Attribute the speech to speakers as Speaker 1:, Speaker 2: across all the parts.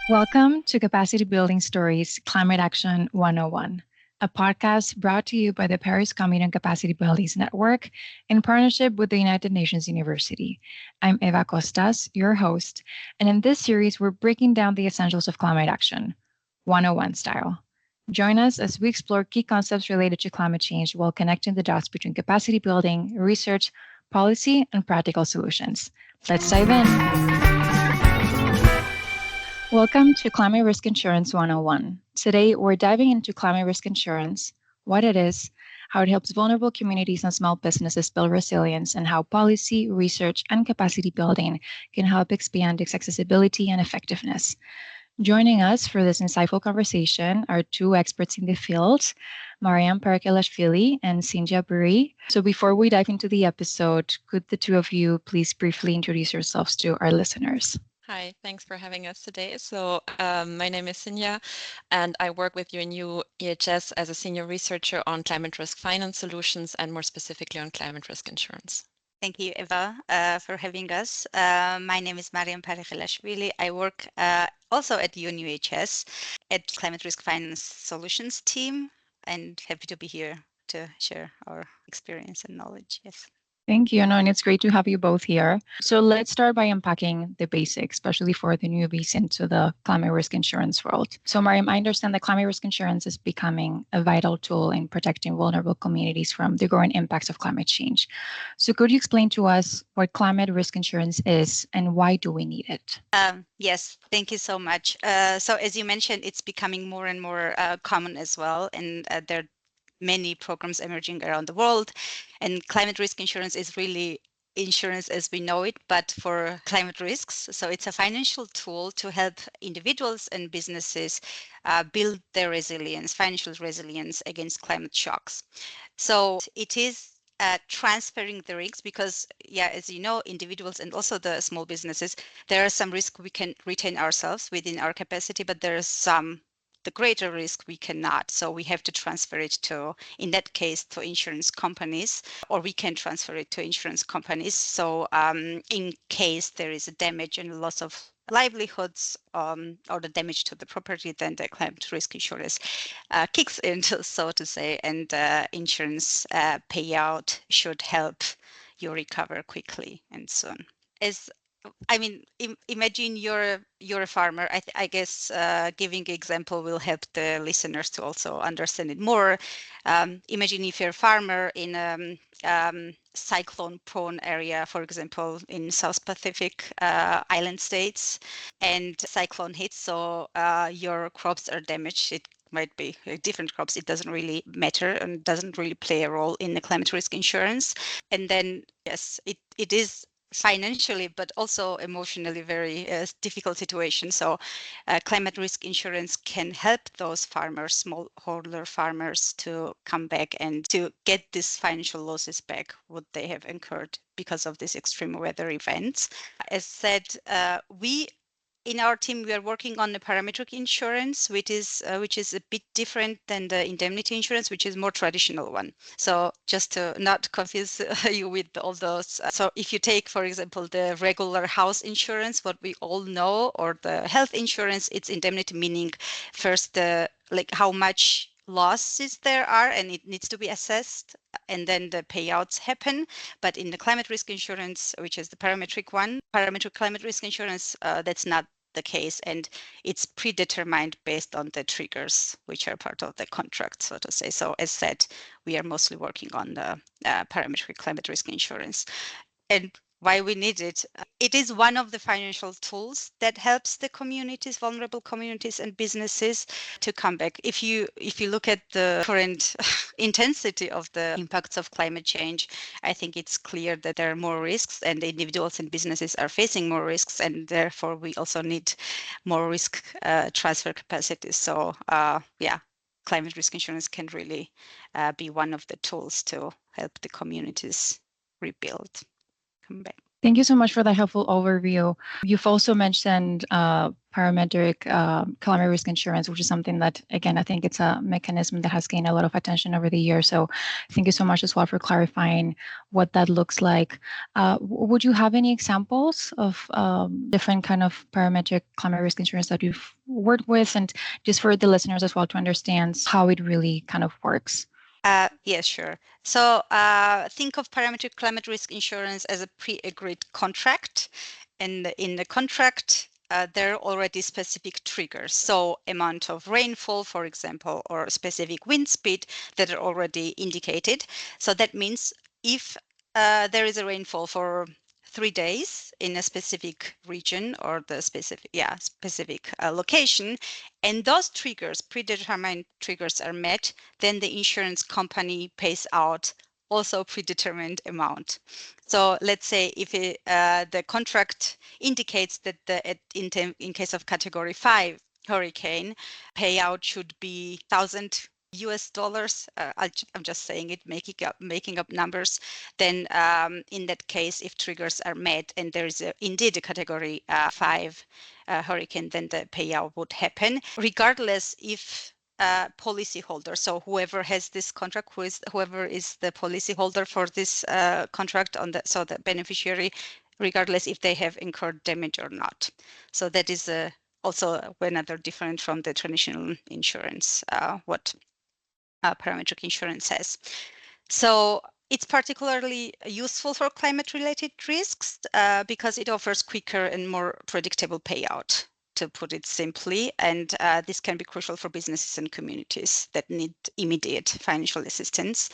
Speaker 1: Welcome to Capacity Building Stories Climate Action 101, a podcast brought to you by the Paris Commune and Capacity Buildings Network in partnership with the United Nations University. I'm Eva Costas, your host, and in this series, we're breaking down the essentials of climate action, 101 style. Join us as we explore key concepts related to climate change while connecting the dots between capacity building, research, policy, and practical solutions. Let's dive in. Welcome to Climate Risk Insurance 101. Today, we're diving into climate risk insurance, what it is, how it helps vulnerable communities and small businesses build resilience, and how policy, research, and capacity building can help expand its accessibility and effectiveness. Joining us for this insightful conversation are two experts in the field, Mariam Parakelashvili and Sinja Buri. So before we dive into the episode, could the two of you please briefly introduce yourselves to our listeners?
Speaker 2: Hi, thanks for having us today. My name is Sinja, and I work with UNU EHS as a senior researcher on climate risk finance solutions and more specifically on climate risk insurance.
Speaker 3: Thank you, Eva, for having us. My name is Mariam Parakelashvili. I work also at UNUHS at Climate Risk Finance Solutions team, and happy to be here to share our experience and knowledge. Yes.
Speaker 1: Thank you, and it's great to have you both here. So let's start by unpacking the basics, especially for the newbies into the climate risk insurance world. So Mariam, I understand that climate risk insurance is becoming a vital tool in protecting vulnerable communities from the growing impacts of climate change. So could you explain to us what climate risk insurance is and why do we need it?
Speaker 3: Yes, thank you so much. So as you mentioned, it's becoming more and more common as well, and there are many programs emerging around the world, and climate risk insurance is really insurance as we know it, but for climate risks. So it's a financial tool to help individuals and businesses build their resilience, financial resilience against climate shocks. So it is transferring the risks because, as you know, individuals and also the small businesses, there are some risks we can retain ourselves within our capacity, but there are some the greater risk we cannot. So we have to transfer it to, in that case, to insurance companies, or we can transfer it to insurance companies. So in case there is a damage and loss of livelihoods or the damage to the property, then the climate risk insurance kicks in, so to say, and insurance payout should help you recover quickly and soon. Imagine you're a farmer. I guess giving example will help the listeners to also understand it more. Imagine if you're a farmer in a cyclone-prone area, for example, in South Pacific island states, and cyclone hits, so your crops are damaged. It might be different crops. It doesn't really matter and doesn't really play a role in the climate risk insurance. And then, yes, it is financially but also emotionally very difficult situation. So climate risk insurance can help those farmers, smallholder farmers, to come back and to get these financial losses back what they have incurred because of these extreme weather events. As said, we in our team, we are working on the parametric insurance, which is a bit different than the indemnity insurance, which is more traditional one. So just to not confuse you with all those. So if you take, for example, the regular house insurance, what we all know, or the health insurance, it's indemnity, meaning first like how much losses there are and it needs to be assessed and then the payouts happen. But in the climate risk insurance, which is the parametric climate risk insurance, that's not the case, and it's predetermined based on the triggers which are part of the contract, so to say. So as said, we are mostly working on the parametric climate risk insurance. And why we need it. It is one of the financial tools that helps the communities, vulnerable communities and businesses to come back. If you look at the current intensity of the impacts of climate change, I think it's clear that there are more risks and individuals and businesses are facing more risks, and therefore we also need more risk transfer capacity. So climate risk insurance can really be one of the tools to help the communities rebuild. Come back.
Speaker 1: Thank you so much for that helpful overview. You've also mentioned parametric climate risk insurance, which is something that, again, I think it's a mechanism that has gained a lot of attention over the years. So thank you so much as well for clarifying what that looks like. Would you have any examples of different kind of parametric climate risk insurance that you've worked with, and just for the listeners as well to understand how it really kind of works?
Speaker 3: Yes, sure. So think of parametric climate risk insurance as a pre-agreed contract. And in the contract, there are already specific triggers. So amount of rainfall, for example, or specific wind speed that are already indicated. So that means if there is a rainfall for 3 days in a specific region or the specific location, and those triggers, predetermined triggers, are met, then the insurance company pays out also predetermined amount. So let's say if the contract indicates that in case of category 5 hurricane, payout should be $1,000. I'm just saying it, making up numbers. Then in that case, if triggers are met and there is indeed a category 5 hurricane, then the payout would happen, regardless if policyholder, so whoever has this contract, whoever is the policyholder for this contract so the beneficiary, regardless if they have incurred damage or not. So that is also another different from the traditional insurance, what parametric insurance has. So it's particularly useful for climate-related risks because it offers quicker and more predictable payout, to put it simply. And this can be crucial for businesses and communities that need immediate financial assistance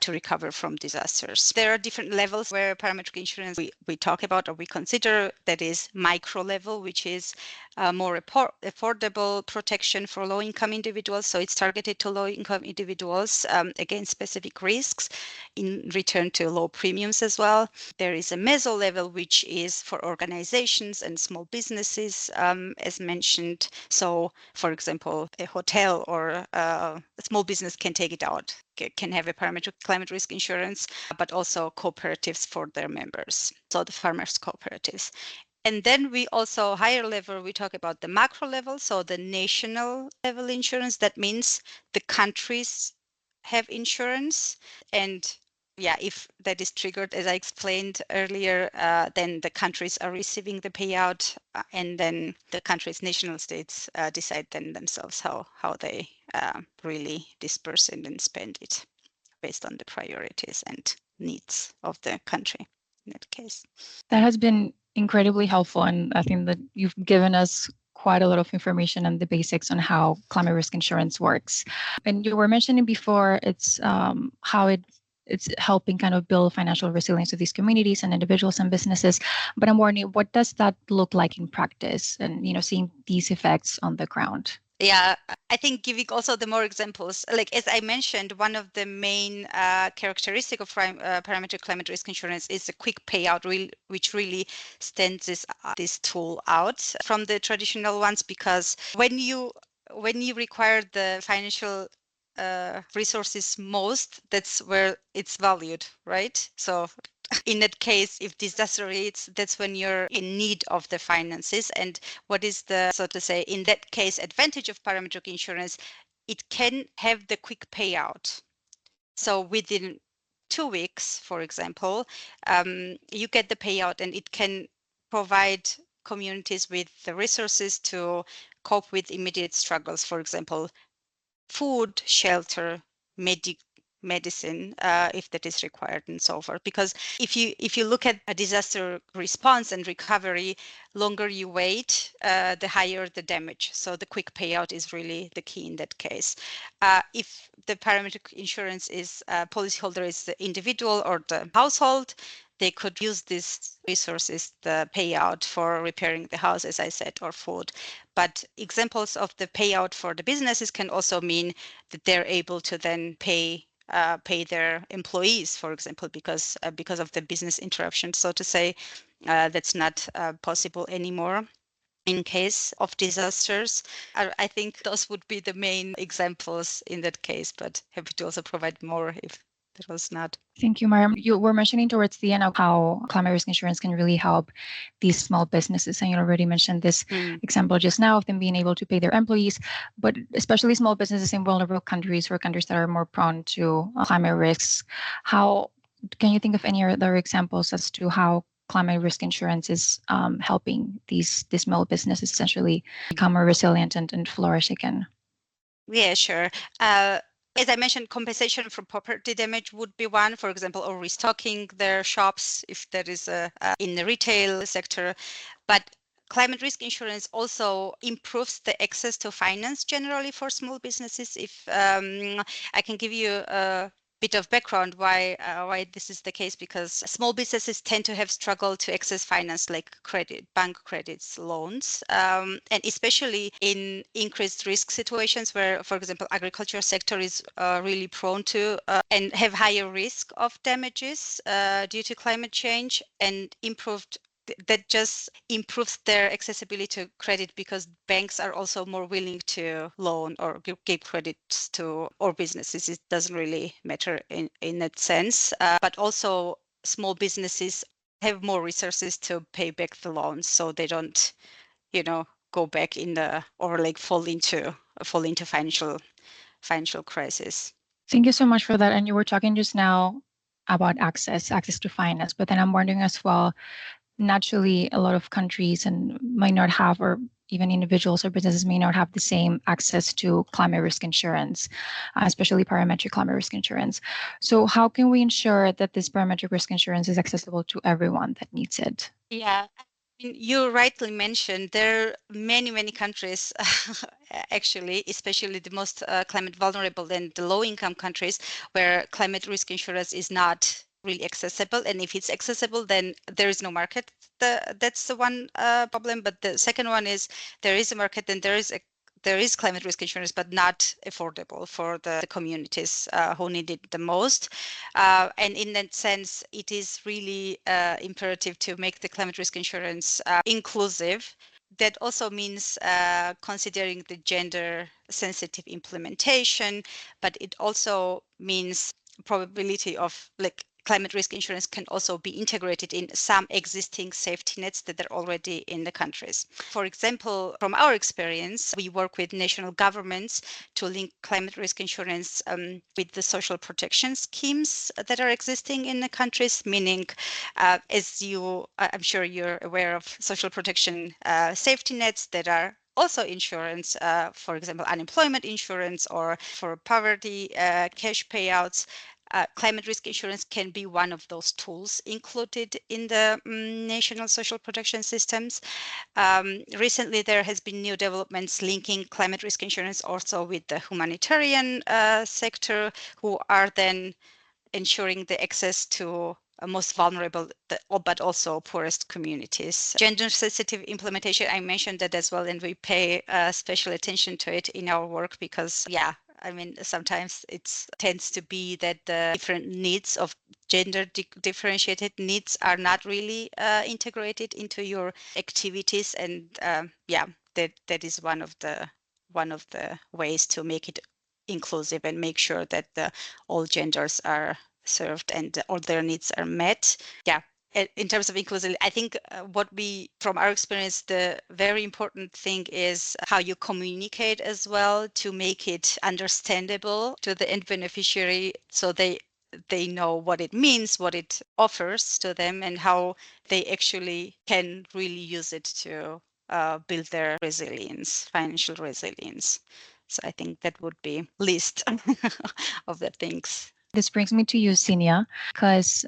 Speaker 3: to recover from disasters. There are different levels where parametric insurance we talk about or we consider. That is micro level, which is more affordable protection for low-income individuals. So it's targeted to low-income individuals against specific risks in return to low premiums as well. There is a meso level, which is for organizations and small businesses, as mentioned. So, for example, a hotel or a small business can take it out, can have a parametric climate risk insurance, but also cooperatives for their members. So the farmers' cooperatives. And then we also, higher level, we talk about the macro level, so the national level insurance. That means the countries have insurance, and if that is triggered, as I explained earlier, then the countries are receiving the payout, and then the countries, national states, decide then themselves how they really disperse it and spend it based on the priorities and needs of the country in that case.
Speaker 1: That has been incredibly helpful, and I think that you've given us quite a lot of information and the basics on how climate risk insurance works. And you were mentioning before, it's how it's helping kind of build financial resilience to these communities and individuals and businesses. But I'm wondering, what does that look like in practice, and seeing these effects on the ground?
Speaker 3: Yeah, I think giving also the more examples, like as I mentioned, one of the main characteristic of parametric climate risk insurance is a quick payout, which really stands this tool out from the traditional ones, because when you require the financial resources most, that's where it's valued, right? So in that case, if disaster hits, that's when you're in need of the finances. And what is the, so to say, in that case, advantage of parametric insurance? It can have the quick payout. So within 2 weeks, for example, you get the payout, and it can provide communities with the resources to cope with immediate struggles, for example, food, shelter, medicine, if that is required, and so forth. Because if you look at a disaster response and recovery, longer you wait, the higher the damage. So the quick payout is really the key in that case. If the parametric insurance is policyholder is the individual or the household, they could use these resources, the payout for repairing the house, as I said, or food. But examples of the payout for the businesses can also mean that they're able to then pay their employees, for example, because of the business interruption, so to say, that's not possible anymore in case of disasters. I think those would be the main examples in that case, but happy to also provide more if that was not.
Speaker 1: Thank you, Mariam. You were mentioning towards the end of how climate risk insurance can really help these small businesses. And you already mentioned this example just now of them being able to pay their employees, but especially small businesses in vulnerable countries or countries that are more prone to climate risks. How can you think of any other examples as to how climate risk insurance is helping these small businesses essentially become more resilient and flourish again?
Speaker 3: Yeah, sure. As I mentioned, compensation for property damage would be one, for example, or restocking their shops if there is in the retail sector. But climate risk insurance also improves the access to finance generally for small businesses. If I can give you a bit of background why this is the case, because small businesses tend to have struggled to access finance like credit, bank credits, loans, and especially in increased risk situations where, for example, agriculture sector is really prone to and have higher risk of damages due to climate change, and that just improves their accessibility to credit because banks are also more willing to loan or give credits to or businesses. It doesn't really matter in that sense, but also small businesses have more resources to pay back the loans, so they don't, go back in the or like fall into financial crisis.
Speaker 1: Thank you so much for that. And you were talking just now about access to finance, but then I'm wondering as well, naturally, a lot of countries and might not have, or even individuals or businesses may not have the same access to climate risk insurance, especially parametric climate risk insurance. So how can we ensure that this parametric risk insurance is accessible to everyone that needs it?
Speaker 3: Yeah. You rightly mentioned there are many countries, actually, especially the most climate vulnerable and the low-income countries, where climate risk insurance is not really accessible. And if it's accessible, then there is no market. That's the one problem. But the second one is there is a market, and there is climate risk insurance, but not affordable for the communities who need it the most. And in that sense, it is really imperative to make the climate risk insurance inclusive. That also means considering the gender sensitive implementation, but it also means probability of climate risk insurance can also be integrated in some existing safety nets that are already in the countries. For example, from our experience, we work with national governments to link climate risk insurance with the social protection schemes that are existing in the countries, meaning, I'm sure you're aware of social protection safety nets that are also insurance, for example, unemployment insurance or for poverty cash payouts. Climate risk insurance can be one of those tools included in the national social protection systems. Recently, there has been new developments linking climate risk insurance also with the humanitarian sector, who are then ensuring the access to most vulnerable, but also poorest communities. Gender sensitive implementation, I mentioned that as well, and we pay special attention to it in our work because, sometimes it tends to be that the different needs of gender differentiated needs are not really integrated into your activities, and that is one of the ways to make it inclusive and make sure that all genders are served and all their needs are met. In terms of inclusivity, I think from our experience, the very important thing is how you communicate as well to make it understandable to the end beneficiary, so they know what it means, what it offers to them, and how they actually can really use it to build their resilience, financial resilience. So I think that would be list of the things.
Speaker 1: This brings me to you, Sinia, because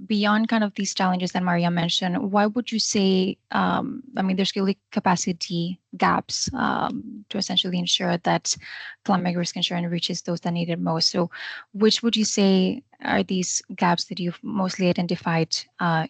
Speaker 1: beyond kind of these challenges that Maria mentioned, why would you say, there's really capacity gaps to essentially ensure that climate risk insurance reaches those that need it most? So which would you say are these gaps that you've mostly identified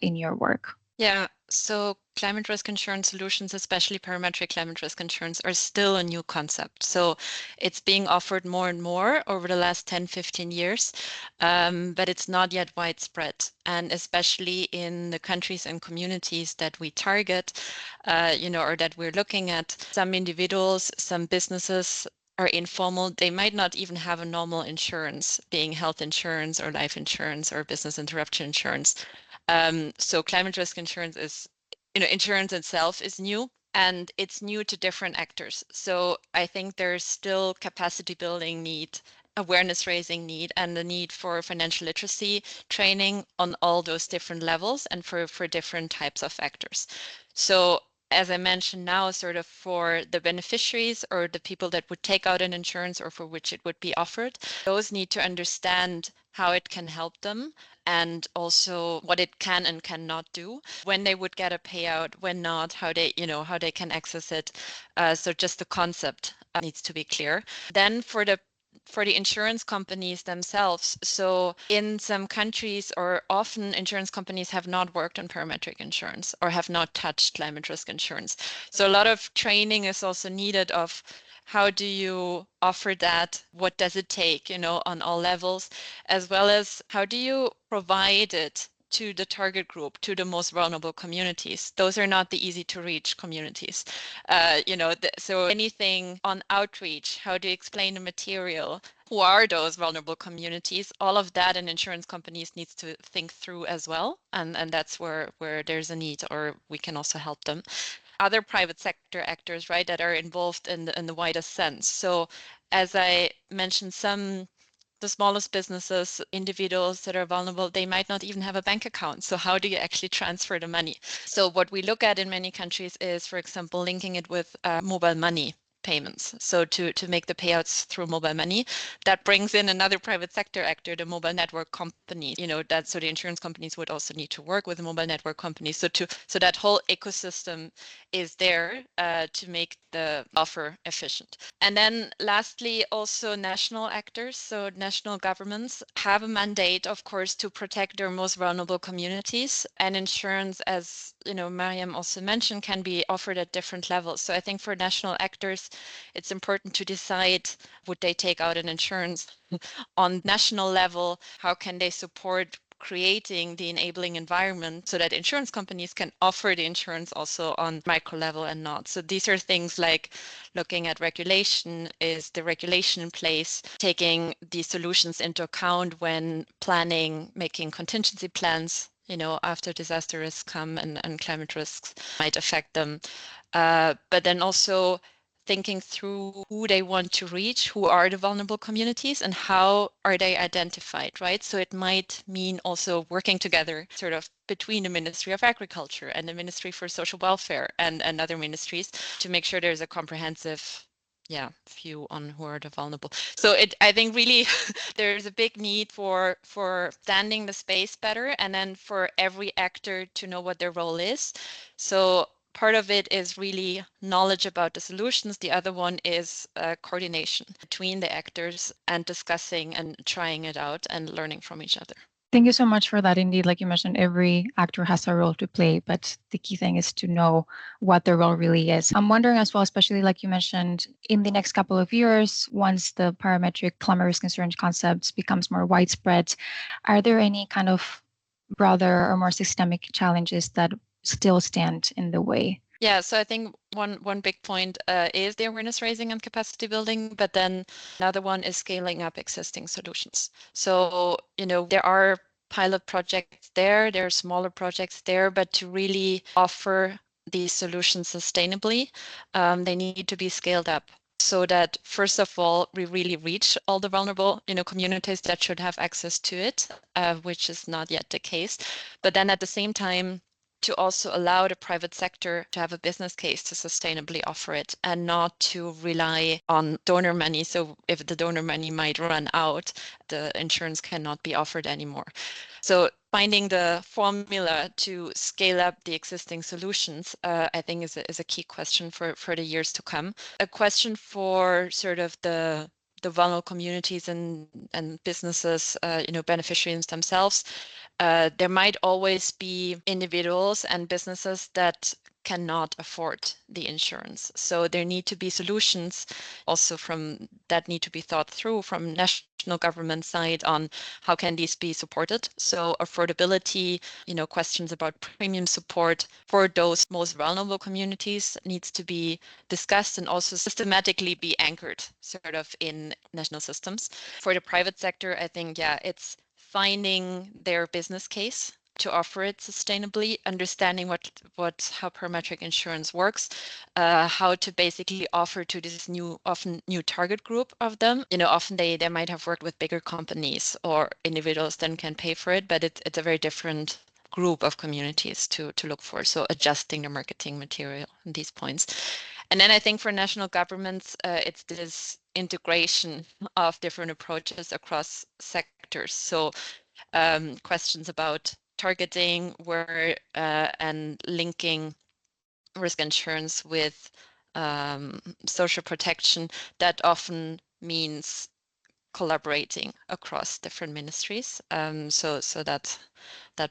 Speaker 1: in your work?
Speaker 2: Yeah, so climate risk insurance solutions, especially parametric climate risk insurance, are still a new concept. So it's being offered more and more over the last 10, 15 years, but it's not yet widespread. And especially in the countries and communities that we target, or that we're looking at, some individuals, some businesses are informal. They might not even have a normal insurance, being health insurance or life insurance or business interruption insurance. So climate risk insurance is, insurance itself is new, and it's new to different actors. So I think there's still capacity building need, awareness raising need, and the need for financial literacy training on all those different levels and for different types of actors. So as I mentioned now, sort of for the beneficiaries or the people that would take out an insurance or for which it would be offered, those need to understand how it can help them and also what it can and cannot do, when they would get a payout, when not, how they can access it. So just the concept needs to be clear. Then for the insurance companies themselves. So in some countries, or often insurance companies have not worked on parametric insurance or have not touched climate risk insurance. So a lot of training is also needed of how do you offer that? What does it take, on all levels, as well as how do you provide it to the target group, to the most vulnerable communities. Those are not the easy to reach communities. So anything on outreach, how do you explain the material? Who are those vulnerable communities? All of that, and insurance companies needs to think through as well. And that's where there's a need, or we can also help them. Other private sector actors, right, that are involved in the widest sense. So as I mentioned, the smallest businesses, individuals that are vulnerable, they might not even have a bank account. So how do you actually transfer the money? So what we look at in many countries is, for example, linking it with mobile money payments. So to make the payouts through mobile money, that brings in another private sector actor, the mobile network company. So the insurance companies would also need to work with the mobile network companies. So that whole ecosystem is there to make the offer efficient. And then lastly, also national actors. So national governments have a mandate, of course, to protect their most vulnerable communities. And insurance, as Mariam also mentioned, can be offered at different levels. So I think for national actors, it's important to decide, would they take out an insurance on national level? How can they support creating the enabling environment so that insurance companies can offer the insurance also on micro level and not? So these are things like looking at regulation. Is the regulation in place, taking the solutions into account when planning, making contingency plans, after disaster risks come and climate risks might affect them. But then also thinking through who they want to reach, who are the vulnerable communities, and how are they identified, right? So it might mean also working together sort of between the Ministry of Agriculture and the Ministry for Social Welfare and other ministries to make sure there's a comprehensive view on who are the vulnerable. So I think really there's a big need for standing the space better, and then for every actor to know what their role is. So part of it is really knowledge about the solutions. The other one is coordination between the actors and discussing and trying it out and learning from each other.
Speaker 1: Thank you so much for that. Indeed, like you mentioned, every actor has a role to play, but the key thing is to know what their role really is. I'm wondering as well, especially like you mentioned, in the next couple of years, once the parametric climate risk insurance concepts becomes more widespread, are there any kind of broader or more systemic challenges that still stand in the way?
Speaker 2: Yeah, so I think one big point is the awareness raising and capacity building, but then another one is scaling up existing solutions. So, there are pilot projects there are smaller projects there, but to really offer these solutions sustainably, they need to be scaled up so that, first of all, we really reach all the vulnerable, communities that should have access to it, which is not yet the case. But then at the same time, to also allow the private sector to have a business case to sustainably offer it and not to rely on donor money. So if the donor money might run out, the insurance cannot be offered anymore. So finding the formula to scale up the existing solutions, I think is a key question for the years to come. A question for sort of the vulnerable communities and businesses, beneficiaries themselves. There might always be individuals and businesses that cannot afford the insurance. So there need to be solutions also from that need to be thought through from national government side on how can these be supported. So affordability, questions about premium support for those most vulnerable communities needs to be discussed and also systematically be anchored sort of in national systems. For the private sector, I think, it's finding their business case to offer it sustainably, understanding how parametric insurance works, how to basically offer to this often new target group of them. Often they might have worked with bigger companies or individuals then can pay for it, but it's a very different group of communities to look for. So adjusting the marketing material in these points. And then I think for national governments, it's this integration of different approaches across sectors. So questions about targeting and linking risk insurance with social protection, that often means collaborating across different ministries. So that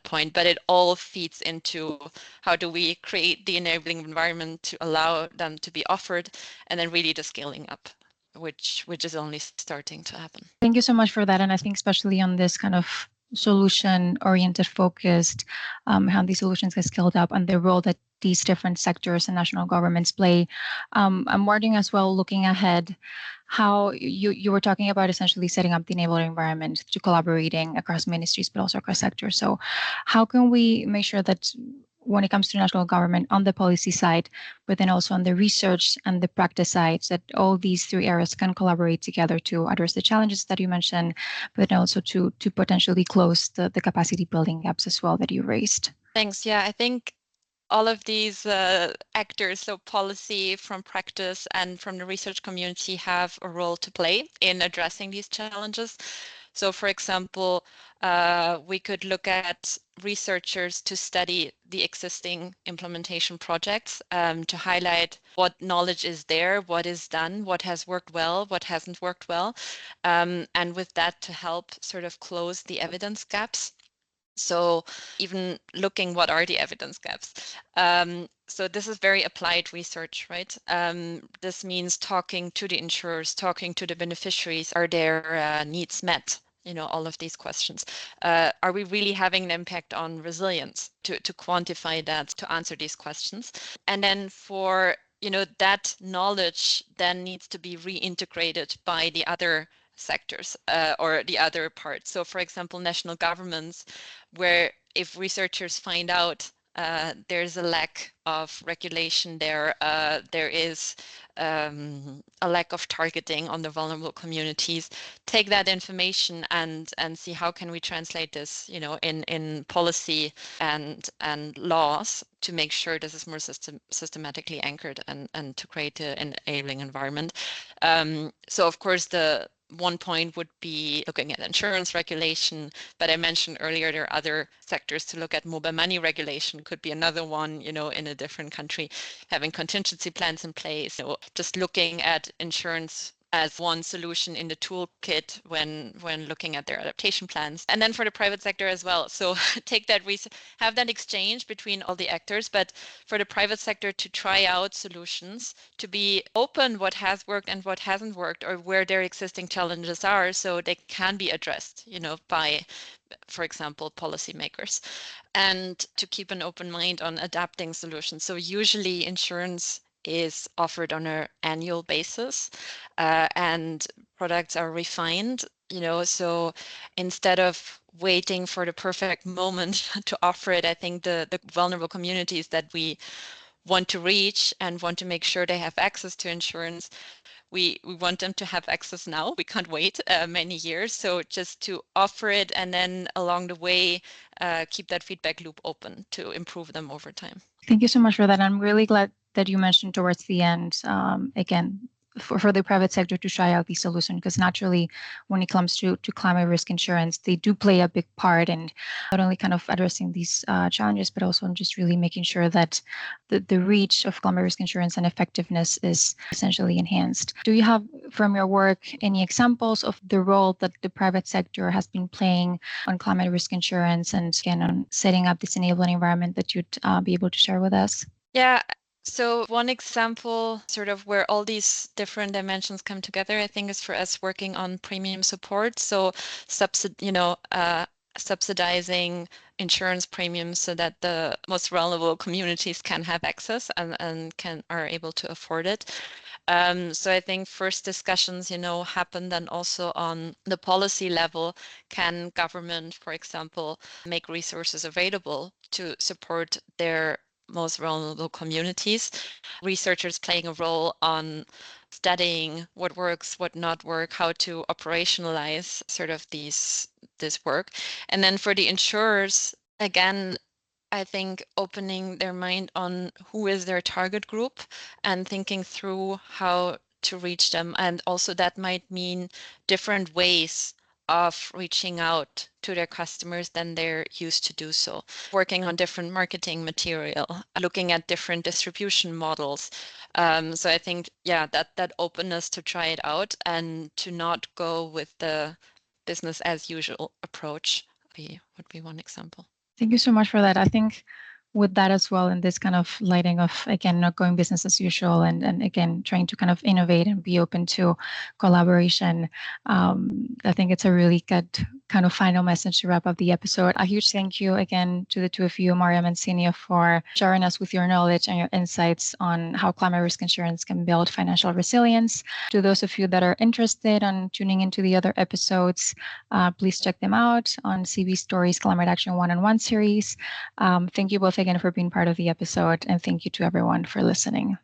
Speaker 2: point, but it all feeds into how do we create the enabling environment to allow them to be offered, and then really the scaling up, which is only starting to happen.
Speaker 1: Thank you so much for that. And I think especially on this kind of solution-oriented focused, how these solutions get scaled up and the role that these different sectors and national governments play. I'm wondering as well, looking ahead, how you were talking about essentially setting up the enabling environment to collaborating across ministries, but also across sectors. So how can we make sure that when it comes to national government on the policy side, but then also on the research and the practice side, that all these three areas can collaborate together to address the challenges that you mentioned, but also to potentially close the capacity building gaps as well that you raised?
Speaker 2: Thanks. Yeah, I think all of these actors, so policy, from practice, and from the research community, have a role to play in addressing these challenges. So, for example, we could look at researchers to study the existing implementation projects to highlight what knowledge is there, what is done, what has worked well, what hasn't worked well, and with that to help sort of close the evidence gaps. So even looking what are the evidence gaps. So this is very applied research, right? This means talking to the insurers, talking to the beneficiaries. Are their needs met? All of these questions. Are we really having an impact on resilience to quantify that, to answer these questions? And then for, that knowledge then needs to be reintegrated by the other sectors or the other parts. So for example, national governments, where if researchers find out there's a lack of regulation there, there is a lack of targeting on the vulnerable communities, take that information and see how can we translate this, in policy and laws to make sure this is more systematically anchored and to create an enabling environment. So of course the one point would be looking at insurance regulation, but I mentioned earlier there are other sectors to look at. Mobile money regulation could be another one, in a different country, having contingency plans in place. So just looking at insurance as one solution in the toolkit when looking at their adaptation plans. And then for the private sector as well. So take that, have that exchange between all the actors, but for the private sector to try out solutions, to be open what has worked and what hasn't worked, or where their existing challenges are, so they can be addressed, by, for example, policymakers, and to keep an open mind on adapting solutions. So usually insurance is offered on an annual basis and products are refined, so instead of waiting for the perfect moment to offer it, I think the vulnerable communities that we want to reach and want to make sure they have access to insurance, we want them to have access now. We can't wait many years. So just to offer it and then along the way, keep that feedback loop open to improve them over time.
Speaker 1: Thank you so much for that. I'm really glad that you mentioned towards the end, again, for the private sector to try out these solutions, because naturally, when it comes to climate risk insurance, they do play a big part in not only kind of addressing these challenges, but also in just really making sure that the reach of climate risk insurance and effectiveness is essentially enhanced. Do you have, from your work, any examples of the role that the private sector has been playing on climate risk insurance and again on setting up this enabling environment that you'd be able to share with us?
Speaker 2: Yeah. So one example sort of where all these different dimensions come together, I think, is for us working on premium support. So subsidizing insurance premiums so that the most vulnerable communities can have access and are able to afford it. So I think first discussions, happen then also on the policy level. Can government, for example, make resources available to support their most vulnerable communities? Researchers playing a role on studying what works, what not work, how to operationalize sort of this work. And then for the insurers, again, I think opening their mind on who is their target group and thinking through how to reach them. And also that might mean different ways of reaching out to their customers than they're used to do so. Working on different marketing material, looking at different distribution models. So I think, that openness to try it out and to not go with the business as usual approach would be one example.
Speaker 1: Thank you so much for that. I think with that as well, and this kind of lighting of, again, not going business as usual and again, trying to kind of innovate and be open to collaboration, I think it's a really good kind of final message to wrap up the episode. A huge thank you again to the two of you, Mariam and Sinia, for sharing us with your knowledge and your insights on how climate risk insurance can build financial resilience. To those of you that are interested in tuning into the other episodes, please check them out on CB Stories Climate Action One-on-One series. Thank you both again for being part of the episode, and thank you to everyone for listening.